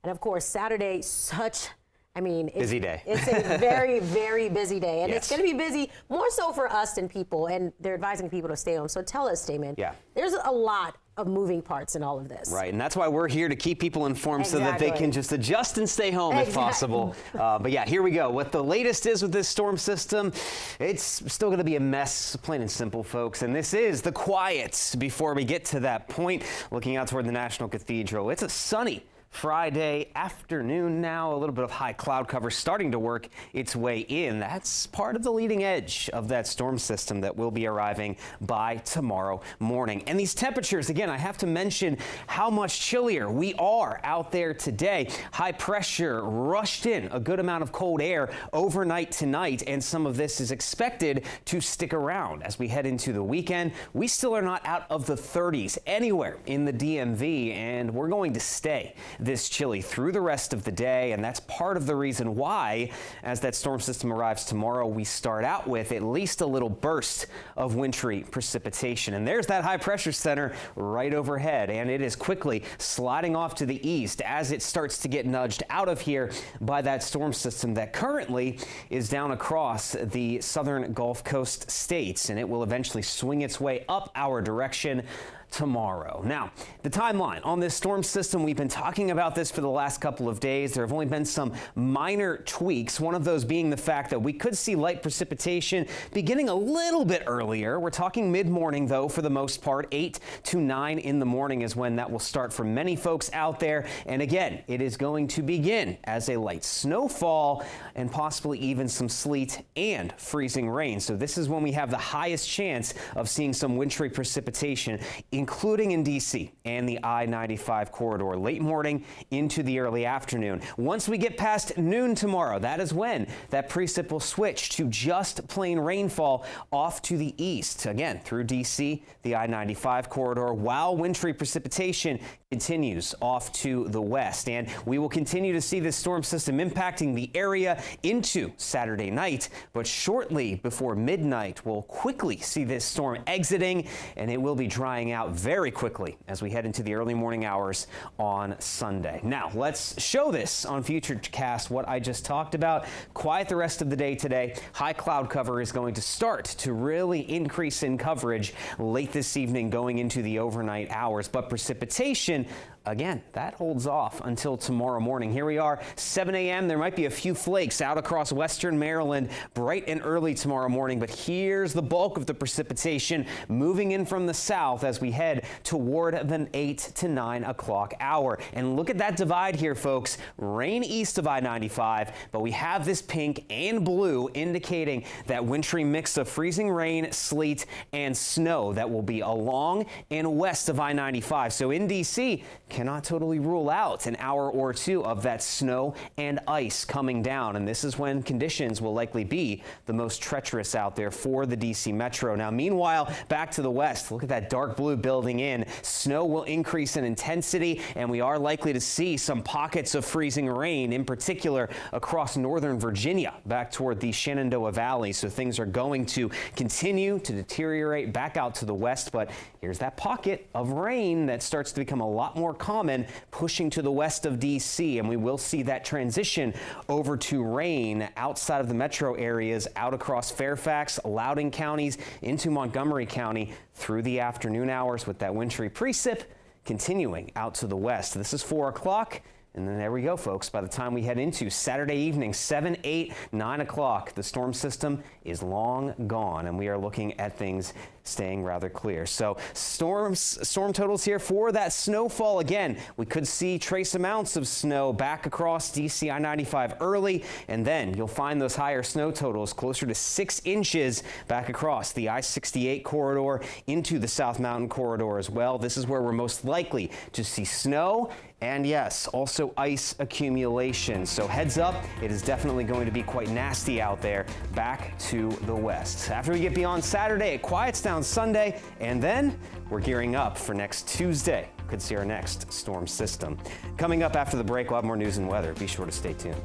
And of course, Saturday, busy day. It's a very, very busy day. And Yes. it's going to be busy more so for us than people. And they're advising people to stay home. So tell us, Damon. Yeah. There's a lot of moving parts in all of this. Right, and that's why we're here to keep people informed so that they can just adjust and stay home if possible. But yeah, here we go. What the latest is with this storm system, it's still going to be a mess, plain and simple, folks. And this is the quiet before we get to that point. Looking out toward the National Cathedral, it's a sunny Friday afternoon now. A little bit of high cloud cover starting to work its way in. That's part of the leading edge of that storm system that will be arriving by tomorrow morning. And these temperatures, again, I have to mention how much chillier we are out there today. High pressure rushed in a good amount of cold air overnight tonight, and some of this is expected to stick around as we head into the weekend. We still are not out of the 30s anywhere in the DMV, and we're going to stay this chilly through the rest of the day, and that's part of the reason why, as that storm system arrives tomorrow, we start out with at least a little burst of wintry precipitation. And there's that high pressure center right overhead, and it is quickly sliding off to the east as it starts to get nudged out of here by that storm system that currently is down across the southern Gulf Coast states, and it will eventually swing its way up our direction tomorrow. Now, the timeline on this storm system, we've been talking about this for the last couple of days. There have only been some minor tweaks, one of those being the fact that we could see light precipitation beginning a little bit earlier. We're talking mid-morning, though, for the most part. 8 to 9 in the morning is when that will start for many folks out there. And again, it is going to begin as a light snowfall and possibly even some sleet and freezing rain. So this is when we have the highest chance of seeing some wintry precipitation, including in D.C. and the I-95 corridor, late morning into the early afternoon. Once we get past noon tomorrow, that is when that precip will switch to just plain rainfall off to the east, again through D.C., the I-95 corridor, while wintry precipitation continues off to the west. And we will continue to see this storm system impacting the area into Saturday night, but shortly before midnight, we'll quickly see this storm exiting, and it will be drying out very quickly as we head into the early morning hours on Sunday. Now, let's show this on Futurecast, what I just talked about. Quiet the rest of the day today. High cloud cover is going to start to really increase in coverage late this evening going into the overnight hours, but precipitation, again, that holds off until tomorrow morning. Here we are, 7 a.m. There might be a few flakes out across western Maryland bright and early tomorrow morning, but here's the bulk of the precipitation moving in from the south as we head toward the 8 to 9 o'clock hour. And look at that divide here, folks. Rain east of I-95, but we have this pink and blue indicating that wintry mix of freezing rain, sleet, and snow that will be along and west of I-95. So in D.C., cannot totally rule out an hour or two of that snow and ice coming down. And this is when conditions will likely be the most treacherous out there for the D.C. Metro. Now, meanwhile, back to the west, look at that dark blue building in. Snow will increase in intensity, and we are likely to see some pockets of freezing rain, in particular across northern Virginia, back toward the Shenandoah Valley. So things are going to continue to deteriorate back out to the west, but here's that pocket of rain that starts to become a lot more common, pushing to the west of D.C., and we will see that transition over to rain outside of the metro areas, out across Fairfax, Loudoun counties, into Montgomery County through the afternoon hours, with that wintry precip continuing out to the west. This is 4 o'clock. And then there we go, folks. By the time we head into Saturday evening, 7, 8, 9 o'clock, the storm system is long gone, and we are looking at things staying rather clear. So storm totals here for that snowfall. Again, we could see trace amounts of snow back across DC I-95 early, and then you'll find those higher snow totals closer to 6 inches back across the I-68 corridor into the South Mountain corridor as well. This is where we're most likely to see snow and, yes, also ice accumulation. So heads up, it is definitely going to be quite nasty out there back to the west. After we get beyond Saturday, it quiets down Sunday, and then we're gearing up for next Tuesday. Could see our next storm system. Coming up after the break, we'll have more news and weather. Be sure to stay tuned.